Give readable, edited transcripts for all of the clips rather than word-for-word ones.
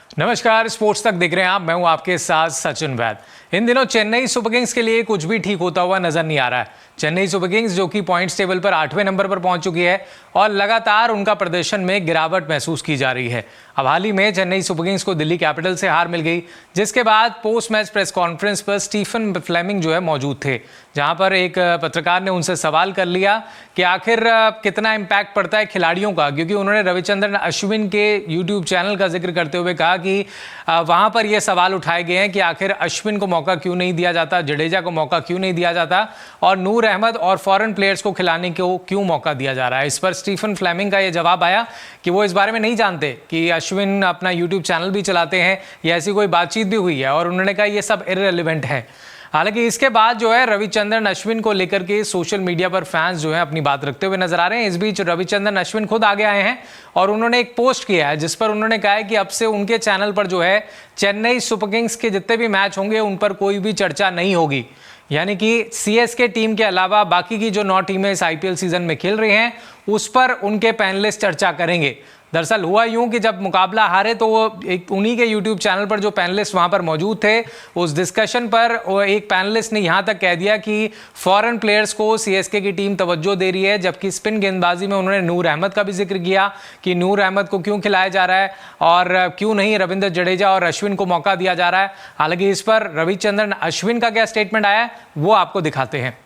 नमस्कार, स्पोर्ट्स तक देख रहे हैं आप। मैं हूं आपके साथ सचिन वैद। इन दिनों चेन्नई सुपर किंग्स के लिए कुछ भी ठीक होता हुआ नजर नहीं आ रहा है। चेन्नई सुपर किंग्स जो कि पॉइंट्स टेबल पर 8वें नंबर पर पहुंच चुकी है और लगातार उनका प्रदर्शन में गिरावट महसूस की जा रही है। अब हाल ही में चेन्नई सुपर किंग्स को दिल्ली कैपिटल से हार मिल गई, जिसके बाद पोस्ट मैच प्रेस कॉन्फ्रेंस पर स्टीफन फ्लेमिंग जो है मौजूद थे, जहां पर एक पत्रकार ने उनसे सवाल कर लिया कि आखिर कितना इम्पैक्ट पड़ता है खिलाड़ियों का, क्योंकि उन्होंने रविचंद्रन अश्विन के यूट्यूब चैनल का जिक्र करते हुए कहा कि वहां पर यह सवाल उठाए गए हैं कि आखिर अश्विन को मौका क्यों नहीं दिया जाता, जडेजा को मौका क्यों नहीं दिया जाता और नूर अहमद और फॉरेन प्लेयर्स को खिलाने को क्यों मौका दिया जा रहा है। इस पर स्टीफन फ्लेमिंग का यह जवाब आया कि वो इस बारे में नहीं जानते कि अश्विन अपना यूट्यूब चैनल भी चलाते हैं या ऐसी कोई बातचीत भी हुई है, और उन्होंने कहा यह सब इररिलेवेंट है। हालांकि इसके बाद जो है रविचंद्रन अश्विन को लेकर के सोशल मीडिया पर फैंस जो है अपनी बात रखते हुए नजर आ रहे हैं। इस बीच रविचंद्रन अश्विन खुद आगे आए हैं और उन्होंने एक पोस्ट किया है जिस पर उन्होंने कहा है कि अब से उनके चैनल पर जो है चेन्नई सुपर किंग्स के जितने भी मैच होंगे उन पर कोई भी चर्चा नहीं होगी, यानी कि सीएसके टीम के अलावा बाकी की जो 9 टीमें इस आईपीएल सीजन में खेल रही हैं उस पर उनके पैनलिस्ट चर्चा करेंगे। दरअसल हुआ यूं कि जब मुकाबला हारे तो वो एक उन्हीं के यूट्यूब चैनल पर जो पैनलिस्ट वहां पर मौजूद थे, उस डिस्कशन पर एक पैनलिस्ट ने यहां तक कह दिया कि फॉरेन प्लेयर्स को सीएसके की टीम तवज्जो दे रही है, जबकि स्पिन गेंदबाजी में उन्होंने नूर अहमद का भी जिक्र किया कि नूर अहमद को क्यों खिलाया जा रहा है और क्यों नहीं रविंद्र जडेजा और अश्विन को मौका दिया जा रहा है। हालांकि इस पर रविचंद्रन अश्विन का क्या स्टेटमेंट आया है वो आपको दिखाते हैं।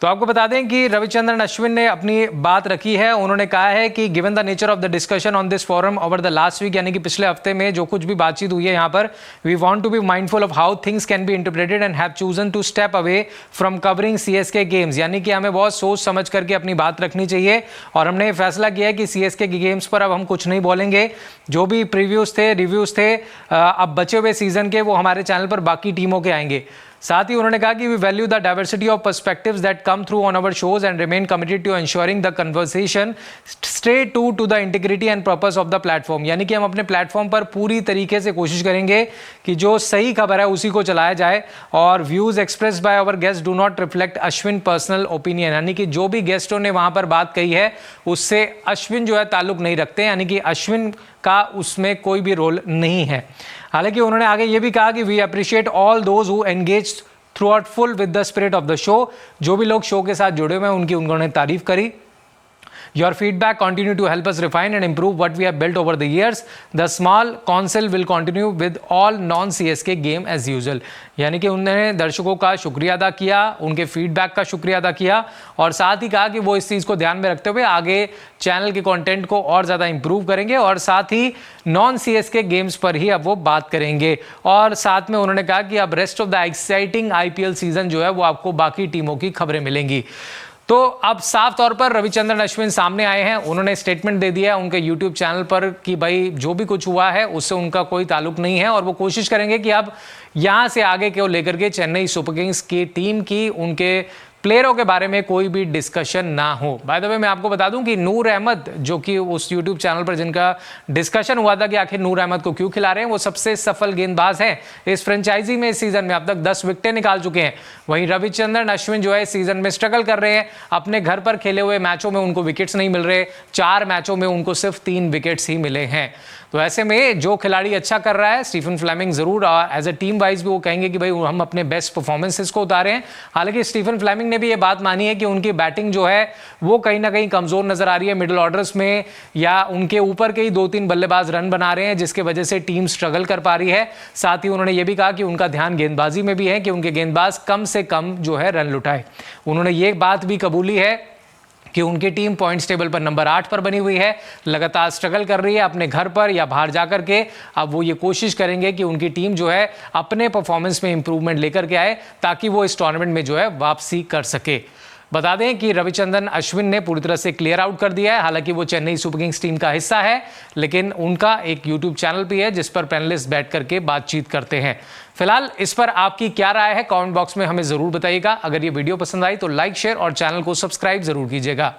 तो आपको बता दें कि रविचंद्रन अश्विन ने अपनी बात रखी है। उन्होंने कहा है कि given the nature of the discussion on this forum over the last week, यानी कि पिछले हफ्ते में जो कुछ भी बातचीत हुई है यहाँ पर, we want to be mindful of how things can be interpreted and have chosen to step away from covering CSK games, यानी कि हमें बहुत सोच समझ करके अपनी बात रखनी चाहिए और हमने फैसला किया है कि सीएसके की गेम्स पर अब हम कुछ नहीं बोलेंगे। जो भी प्रीव्यूज थे, रिव्यूज थे अब बचे हुए सीजन के, वो हमारे चैनल पर बाकी टीमों के आएंगे। साथ ही उन्होंने कहा कि we value the diversity of perspectives that come through on our shows and remain committed to ensuring the conversation stay to the integrity and purpose of the platform, यानी कि हम अपने प्लेटफॉर्म पर पूरी तरीके से कोशिश करेंगे कि जो सही खबर है उसी को चलाया जाए और views express by our guest do not reflect Ashwin personal opinion, यानी कि जो भी गेस्टों ने वहां पर बात कही है उससे अश्विन जो है ताल्लुक नहीं रखते, यानी कि अश्विन का उसमें कोई भी रोल नहीं है। हालांकि उन्होंने आगे ये भी कहा कि we appreciate all those who engage thoughtfully with the spirit of the show, जो भी लोग शो के साथ जुड़े हुए हैं उनकी उन्होंने तारीफ करी। Your feedback continue to help us refine and improve what we have built over the years. The small council will continue with all non-CSK game as usual. यानी कि उन्होंने दर्शकों का शुक्रिया अदा किया, उनके फीडबैक का शुक्रिया अदा किया और साथ ही कहा कि वो इस चीज़ को ध्यान में रखते हुए आगे चैनल के कंटेंट को और ज़्यादा इंप्रूव करेंगे और साथ ही नॉन सीएसके गेम्स पर ही अब वो बात करेंगे। और साथ में उन्होंने कहा कि अब rest of the exciting IPL season जो है वो आपको बाकी टीमों की खबरें मिलेंगी। तो अब साफ तौर पर रविचंद्रन अश्विन सामने आए हैं, उन्होंने स्टेटमेंट दे दिया है उनके यूट्यूब चैनल पर कि भाई जो भी कुछ हुआ है उससे उनका कोई ताल्लुक नहीं है और वो कोशिश करेंगे कि अब यहां से आगे को लेकर के चेन्नई सुपर किंग्स की टीम की, उनके प्लेयरों के बारे में कोई भी डिस्कशन ना हो। बाय द वे मैं आपको बता दूं कि नूर अहमद जो कि उस यूट्यूब चैनल पर जिनका डिस्कशन हुआ था कि आखिर नूर अहमद को क्यों खिला रहे हैं, वो सबसे सफल गेंदबाज हैं इस फ्रेंचाइजी में। इस सीजन में अब तक 10 विकेटें निकाल चुके हैं। वहीं रविचंद्रन अश्विन जो है इस सीजन में स्ट्रगल कर रहे हैं, अपने घर पर खेले हुए मैचों में उनको विकेट्स नहीं मिल रहे, 4 मैचों में उनको सिर्फ 3 विकेट्स ही मिले हैं। तो ऐसे में जो खिलाड़ी अच्छा कर रहा है, स्टीफन फ्लेमिंग जरूर एज ए टीम वाइज भी वो कहेंगे कि भाई हम अपने बेस्ट परफॉर्मेंसेस को उतारे हैं। हालांकि स्टीफन फ्लेमिंग ने भी ये बात मानी है कि उनकी बैटिंग जो है वो कहीं ना कहीं कमजोर नजर आ रही है मिडिल ऑर्डर्स में, या उनके ऊपर के ही 2-3 बल्लेबाज रन बना रहे हैं जिसकी वजह से टीम स्ट्रगल कर पा रही है। साथ ही उन्होंने ये भी कहा कि उनका ध्यान गेंदबाजी में भी है कि उनके गेंदबाज कम से कम जो है रन लुटाए। उन्होंने ये बात भी कबूली है कि उनकी टीम पॉइंट्स टेबल पर नंबर 8 पर बनी हुई है, लगातार स्ट्रगल कर रही है अपने घर पर या बाहर जाकर के। अब वो ये कोशिश करेंगे कि उनकी टीम जो है अपने परफॉर्मेंस में इंप्रूवमेंट लेकर के आए ताकि वो इस टूर्नामेंट में जो है वापसी कर सके। बता दें कि रविचंद्रन अश्विन ने पूरी तरह से क्लियर आउट कर दिया है। हालांकि वो चेन्नई सुपर किंग्स टीम का हिस्सा है, लेकिन उनका एक यूट्यूब चैनल भी है जिस पर पैनलिस्ट बैठ करके बातचीत करते हैं। फिलहाल इस पर आपकी क्या राय है कमेंट बॉक्स में हमें जरूर बताइएगा। अगर ये वीडियो पसंद आई तो लाइक, शेयर और चैनल को सब्सक्राइब जरूर कीजिएगा।